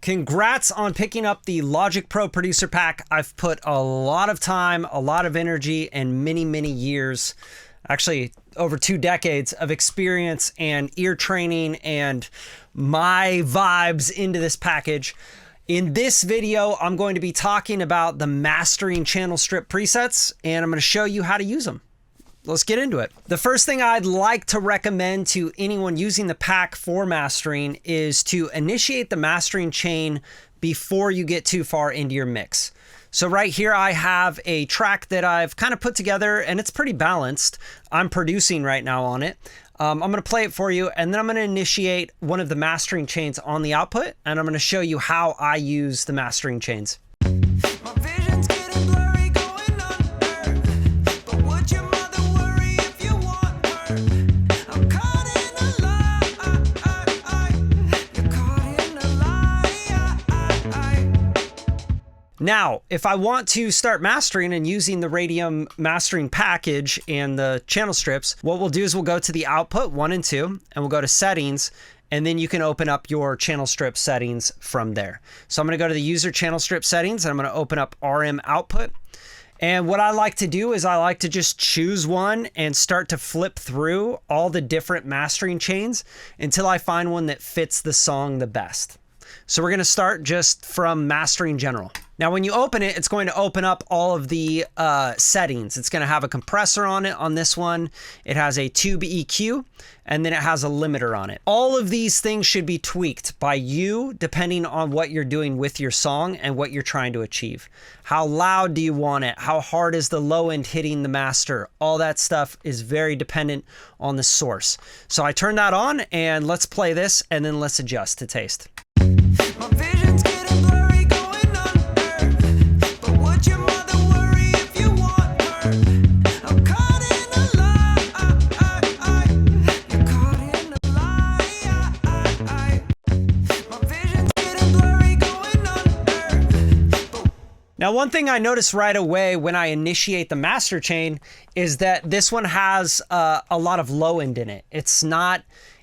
Congrats on picking up the Logic Pro Producer Pack. I've put a lot of time, a lot of energy, and many years, actually over 2 decades of experience and ear training and my vibes into this package. In this video, I'm going to be talking about the mastering channel strip presets, and I'm going to show you how to use them. Let's get into it. The first thing I'd like to recommend to anyone using the pack for mastering is to initiate the mastering chain before you get too far into your mix. So right here, I have a track that I've kind of put together and it's pretty balanced. I'm producing right now on it. I'm going to play it for you, and then I'm going to initiate one of the mastering chains on the output, and I'm going to show you how I use the mastering chains. Now, if I want to start mastering and using the Radium mastering package and the channel strips, what we'll do is we'll go to the output 1 and 2, and we'll go to settings, and then you can open up your channel strip settings from there. So I'm going to go to the user channel strip settings, and I'm going to open up RM output. And what I like to do is I like to just choose one and start to flip through all the different mastering chains until I find one that fits the song the best. So we're going to start just from mastering general. Now, when you open it, it's going to open up all of the settings. It's going to have a compressor on it on this one. It has a tube EQ, and then it has a limiter on it. All of these things should be tweaked by you depending on what you're doing with your song and what you're trying to achieve. How loud do you want it? How hard is the low end hitting the master? All that stuff is very dependent on the source. So I turn that on, and let's play this, and then let's adjust to taste. My vision's getting blurry going under, but would your mother worry if you want her? I'm caught in a lie, you're caught in a lie. My vision's getting blurry going under. Now, one thing I noticed right away when I initiate the master chain is that this one has a lot of low end in it.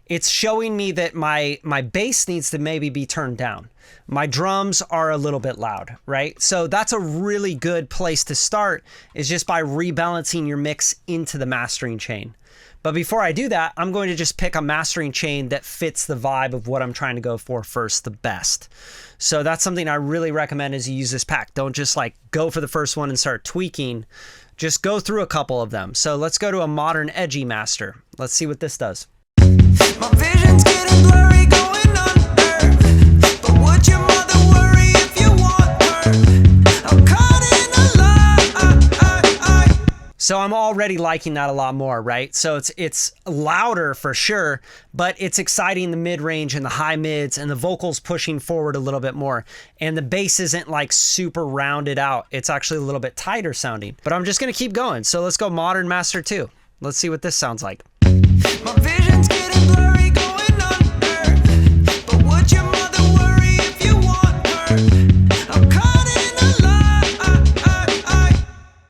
It's showing me that my bass needs to maybe be turned down. My drums are a little bit loud, right? So that's a really good place to start, is just by rebalancing your mix into the mastering chain. But before I do that, I'm going to just pick a mastering chain that fits the vibe of what I'm trying to go for first, the best. So that's something I really recommend as you use this pack. Don't just like go for the first one and start tweaking. Just go through a couple of them. So let's go to a modern edgy master. Let's see what this does. My vision's getting blurry going under, but would your mother worry if you want her? I'm caught in a lie. So I'm already liking that a lot more, right? So it's louder for sure, but it's exciting the mid-range and the high mids, and the vocals pushing forward a little bit more. And the bass isn't like super rounded out. It's actually a little bit tighter sounding. But I'm just gonna keep going. So let's go Modern Master 2. Let's see what this sounds like. My vision's getting blurry going under, but would your mother worry if you want her? I'm caught in a lie.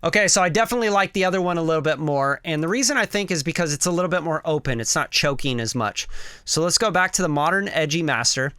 Okay, so I definitely like the other one a little bit more, and the reason I think is because it's a little bit more open. It's not choking as much. So let's go back to the modern edgy master.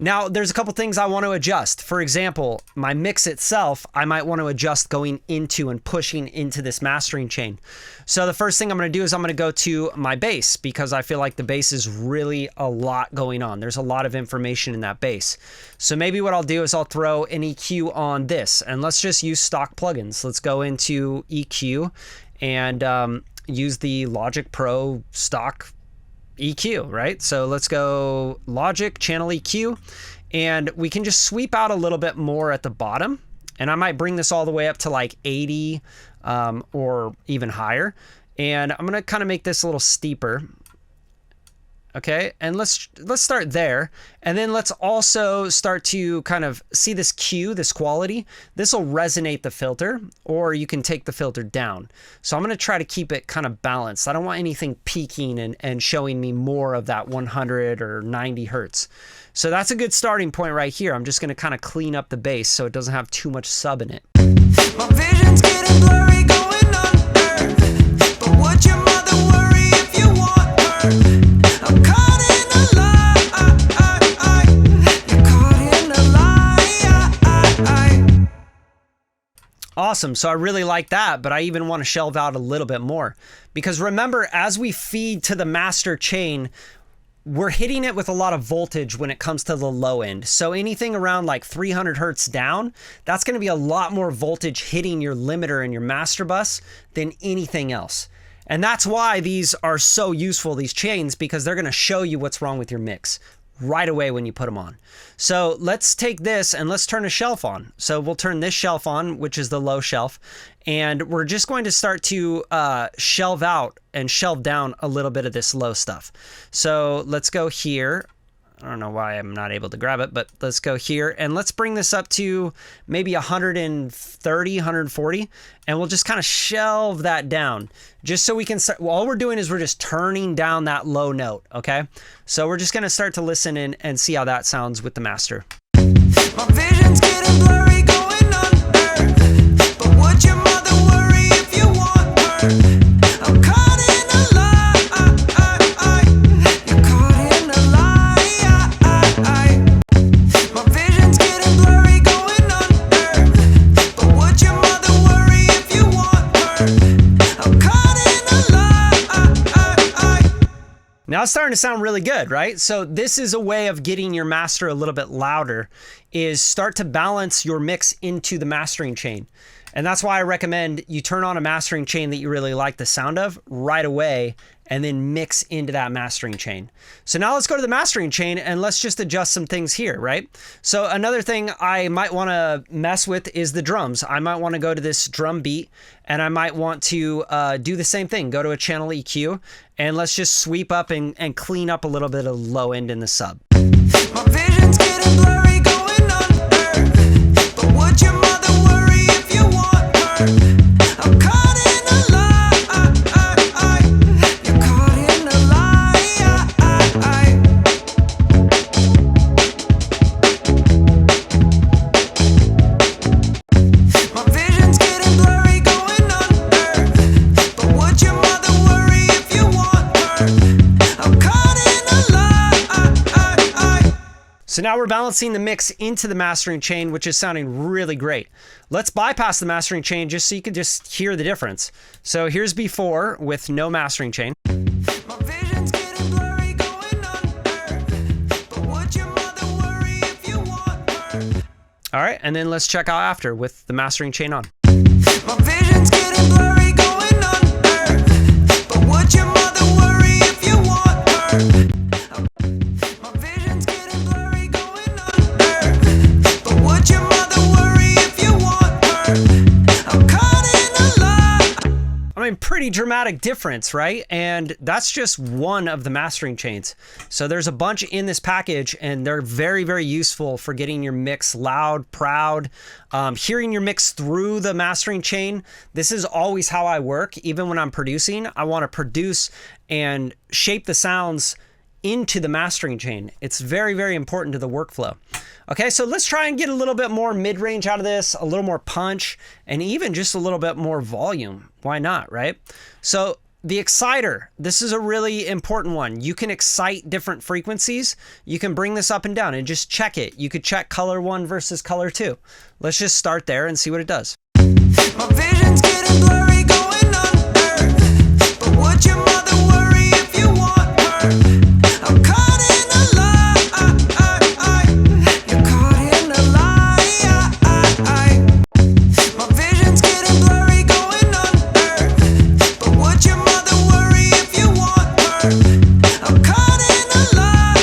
Now, there's a couple things I want to adjust. For example, my mix itself, I might want to adjust going into and pushing into this mastering chain. So the first thing I'm going to do is I'm going to go to my bass, because I feel like the bass is really a lot going on. There's a lot of information in that bass. So maybe what I'll do is I'll throw an EQ on this, and let's just use stock plugins. Let's go into EQ and use the Logic Pro stock EQ, right? So let's go Logic channel EQ, and we can just sweep out a little bit more at the bottom, and I might bring this all the way up to like 80 or even higher, and I'm gonna kind of make this a little steeper. Okay, and let's start there, and then let's also start to kind of see this Q, this quality. This will resonate the filter, or you can take the filter down. So I'm going to try to keep it kind of balanced. I don't want anything peaking and showing me more of that 100 or 90 hertz. So that's a good starting point right here. I'm just going to kind of clean up the bass so it doesn't have too much sub in it. My vision's getting blurry going under, but would your mother worry if you want her? I'm caught in a lie. You're caught in a lie. Awesome. So I really like that, but I even want to shelve out a little bit more because remember, as we feed to the master chain, we're hitting it with a lot of voltage when it comes to the low end. So anything around like 300 hertz down, that's going to be a lot more voltage hitting your limiter and your master bus than anything else. And that's why these are so useful, these chains, because they're going to show you what's wrong with your mix right away when you put them on. So let's take this and let's turn a shelf on. So we'll turn this shelf on, which is the low shelf, and we're just going to start to shelve out and shelve down a little bit of this low stuff. So let's go here. I don't know why I'm not able to grab it, but let's go here and let's bring this up to maybe 130, 140, and we'll just kind of shelve that down just so we can start. All we're doing is we're just turning down that low note, okay? So we're just going to start to listen in and see how that sounds with the master. My vision's getting blurry going under, but would your mother worry if you want her? I'm caught in a lie. You're caught in a lie. My vision's getting blurry going under, but would your mother worry if you want her? I'm caught in a lie. Now it's starting to sound really good, right? So this is a way of getting your master a little bit louder, is start to balance your mix into the mastering chain. And that's why I recommend you turn on a mastering chain that you really like the sound of right away and then mix into that mastering chain. So now let's go to the mastering chain and let's just adjust some things here, right? So another thing I might want to mess with is the drums. I might want to go to this drum beat and I might want to do the same thing. Go to a channel EQ and let's just sweep up and clean up a little bit of low end in the sub. My vision's getting blurry going under, but would your mother worry if you want her? I'm caught in a lie. You're caught in a lie. My vision's getting blurry going under, but would your mother worry if you want her? I'm caught in a lie. So now we're balancing the mix into the mastering chain, which is sounding really great. Let's bypass the mastering chain just so you can just hear the difference. So here's before with no mastering chain. My vision's getting blurry going under, but would your mother worry if you want her? All right, and then let's check out after with the mastering chain on. My vision's getting blurry going under, but would your mother worry if you want her? My vision's getting blurry going under, but would your mother worry if you want her? I'm caught in a lie. I mean, pretty dramatic difference, right? And that's just one of the mastering chains. So there's a bunch in this package and they're very, very useful for getting your mix loud, proud, hearing your mix through the mastering chain. This is always how I work. Even when I'm producing, I want to produce and shape the sounds into the mastering chain. It's very, very important to the workflow. Okay, so let's try and get a little bit more mid-range out of this, a little more punch, and even just a little bit more volume. Why not, right? So the exciter, this is a really important one. You can excite different frequencies. You can bring this up and down and just check it. You could check color 1 versus color 2. Let's just start there and see what it does. My vision's getting blurry going under, but would your mother worry if you want her? I'm caught in a lie. You're caught in a lie. My vision's getting blurry going under, but would your mother worry if you want her? I'm caught in a lie.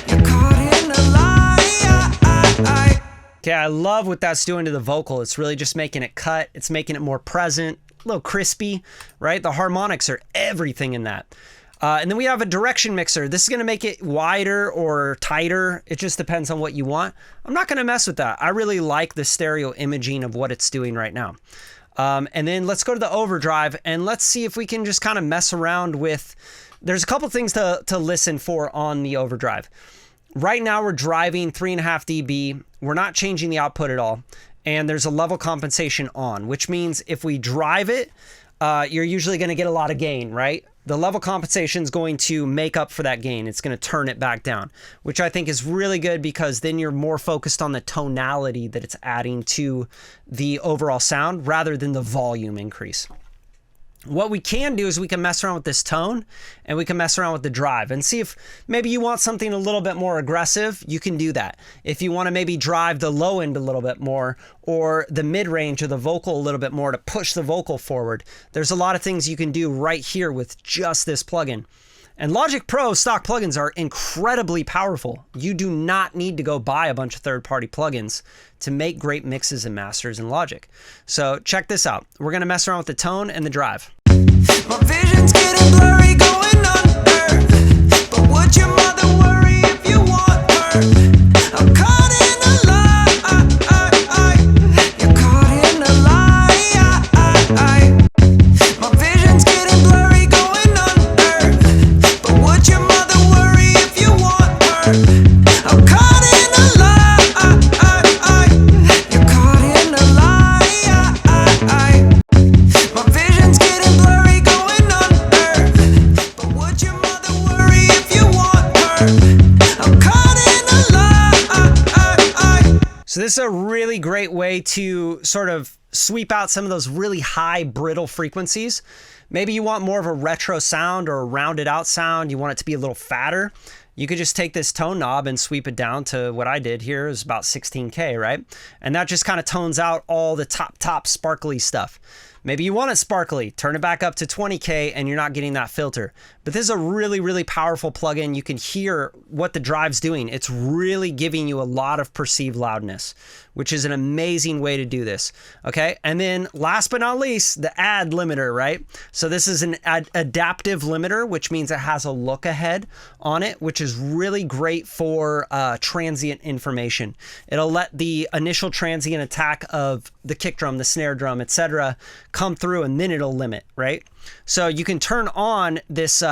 You're caught in a lie. Okay, I love what that's doing to the vocal. It's really just making it cut. It's making it more present, a little crispy, right? The harmonics are everything in that. And then we have a direction mixer. This is going to make it wider or tighter. It just depends on what you want. I'm not going to mess with that. I really like the stereo imaging of what it's doing right now. And then let's go to the overdrive and let's see if we can just kind of mess around with, there's a couple things to listen for on the overdrive. Right now we're driving 3.5 dB. We're not changing the output at all. And there's a level compensation on, which means if we drive it, you're usually going to get a lot of gain, right? the level compensation is going to make up for that gain. It's going to turn it back down, which I think is really good because then you're more focused on the tonality that it's adding to the overall sound rather than the volume increase. What we can do is we can mess around with this tone and we can mess around with the drive and see if maybe you want something a little bit more aggressive, you can do that. If you want to maybe drive the low end a little bit more or the mid range or the vocal a little bit more to push the vocal forward, there's a lot of things you can do right here with just this plugin. And Logic Pro stock plugins are incredibly powerful. You do not need to go buy a bunch of third-party plugins to make great mixes and masters in Logic. So check this out. We're going to mess around with the tone and the drive. My vision's getting blurry going under. But would your mother worry if you want her? I'm caught in a lie. You're caught in a lie. My vision's getting blurry going under. But would your mother worry if you want her? I'm caught in a lie. You're caught in a lie. My vision's getting blurry going under. But would your mother worry if you want her? I'm caught in a lie. So this is a really great way to sort of sweep out some of those really high brittle frequencies. Maybe you want more of a retro sound or a rounded out sound. You want it to be a little fatter. You could just take this tone knob and sweep it down to what I did here is about 16K, right? And that just kind of tones out all the top sparkly stuff. Maybe you want it sparkly, turn it back up to 20K and you're not getting that filter. But this is a really, really powerful plugin. You can hear what the drive's doing. It's really giving you a lot of perceived loudness, which is an amazing way to do this. Okay. And then last but not least, the add limiter, right? So this is an adaptive limiter, which means it has a look ahead on it, which is really great for transient information. It'll let the initial transient attack of the kick drum, the snare drum, etc., come through, and then it'll limit, right? So you can turn on this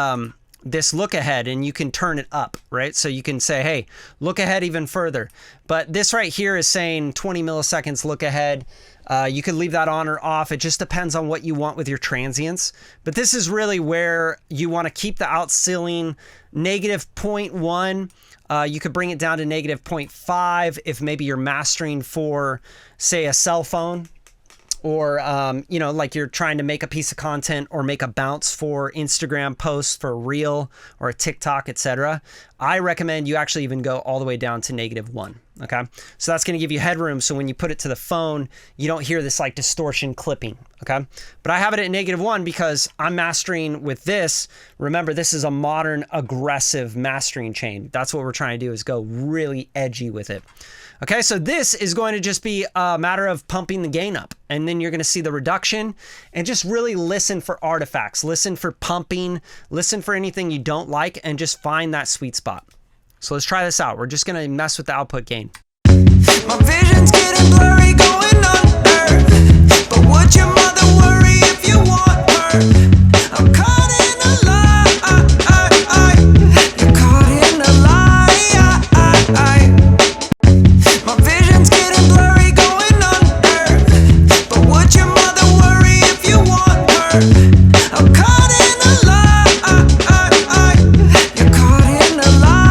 this look ahead and you can turn it up, right? So you can say, hey, look ahead even further. But this right here is saying 20 milliseconds look ahead. You could leave that on or off. It just depends on what you want with your transients. But this is really where you want to keep the out ceiling -0.1. You could bring it down to -0.5 if maybe you're mastering for, say, a cell phone, or you know, like you're trying to make a piece of content or make a bounce for Instagram posts for a reel or a TikTok, etc. I recommend you actually even go all the way down to -1. Okay, so that's going to give you headroom, so when you put it to the phone you don't hear this like distortion clipping. Okay, but I have it at -1 because I'm mastering with this. Remember, this is a modern aggressive mastering chain. That's what we're trying to do, is go really edgy with it. Okay, so this is going to just be a matter of pumping the gain up, and then you're going to see the reduction, and just really listen for artifacts, listen for pumping, listen for anything you don't like, and just find that sweet spot. So let's try this out. We're just going to mess with the output gain. My vision's getting blurry going under. But would your mother worry if you want her? I'm caught in a lie. You're caught in a lie. My vision's getting blurry going under. But would your mother worry if you want her? I'm caught in a lie. You're caught in a lie.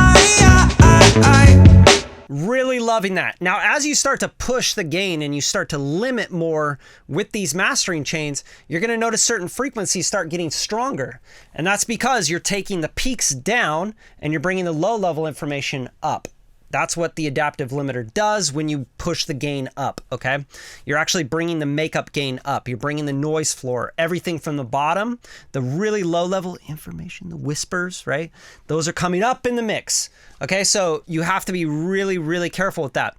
Really loving that. Now, as you start to push the gain and you start to limit more with these mastering chains, you're going to notice certain frequencies start getting stronger. And that's because you're taking the peaks down and you're bringing the low level information up. That's what the adaptive limiter does when you push the gain up, okay? You're actually bringing the makeup gain up. You're bringing the noise floor, everything from the bottom, the really low level information, the whispers, right? Those are coming up in the mix, okay? So you have to be really, really careful with that.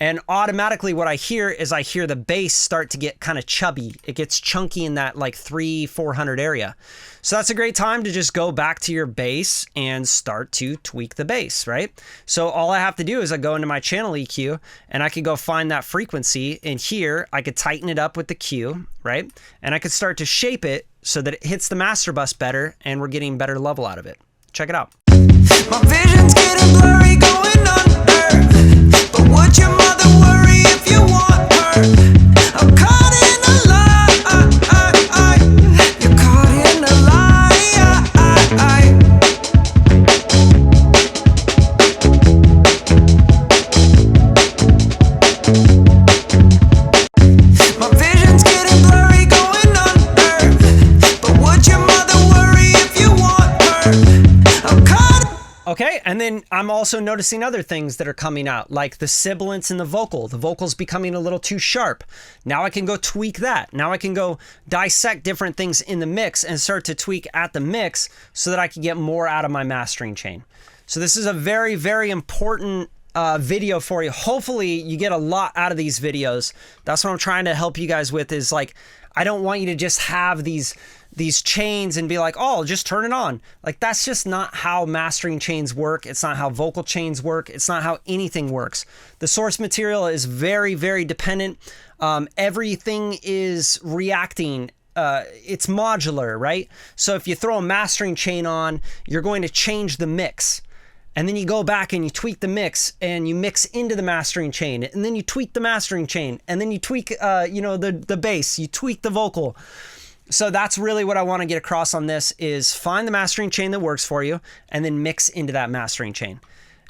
And automatically what I hear is I hear the bass start to get kind of chubby. It gets chunky in that like 300-400 area. So that's a great time to just go back to your bass and start to tweak the bass, right? So all I have to do is I go into my channel EQ and I could go find that frequency, and here I could tighten it up with the Q, right? And I could start to shape it so that it hits the master bus better and we're getting better level out of it. Check it out. My vision's getting blurry going under. But would your mother worry if you want her? I'm caught in a lie. You're caught in a lie. then I'm also noticing other things that are coming out, like the sibilance in the vocal. The vocal's becoming a little too sharp. Now I can go tweak that. Now I can go dissect different things in the mix and start to tweak at the mix so that I can get more out of my mastering chain. So this is a very, very important video for you. Hopefully you get a lot out of these videos. That's what I'm trying to help you guys with, is like, I don't want you to just have these chains and be like, oh, just turn it on. Like, that's just not how mastering chains work. It's not how vocal chains work. It's not how anything works. The source material is very, very dependent. Everything is reacting. It's modular, right? So if you throw a mastering chain on, you're going to change the mix. And then you go back and you tweak the mix and you mix into the mastering chain, and then you tweak the mastering chain, and then you tweak, the bass, you tweak the vocal. So that's really what I want to get across on this, is find the mastering chain that works for you and then mix into that mastering chain.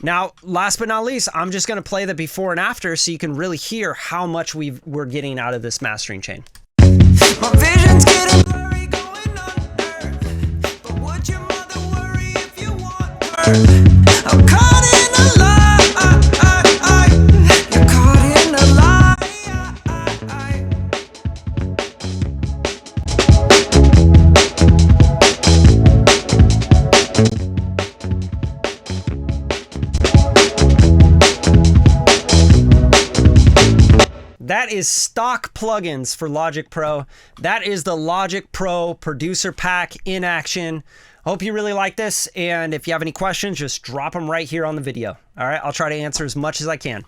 Now, last but not least, I'm just going to play the before and after so you can really hear how much we're getting out of this mastering chain. My vision's getting blurry going under. But would your mother worry if you want her? I'm caught in a lie. You're caught in a lie. That is stock plugins for Logic Pro. That is the Logic Pro Producer Pack in action. Hope you really like this, and if you have any questions, just drop them right here on the video. All right, I'll try to answer as much as I can.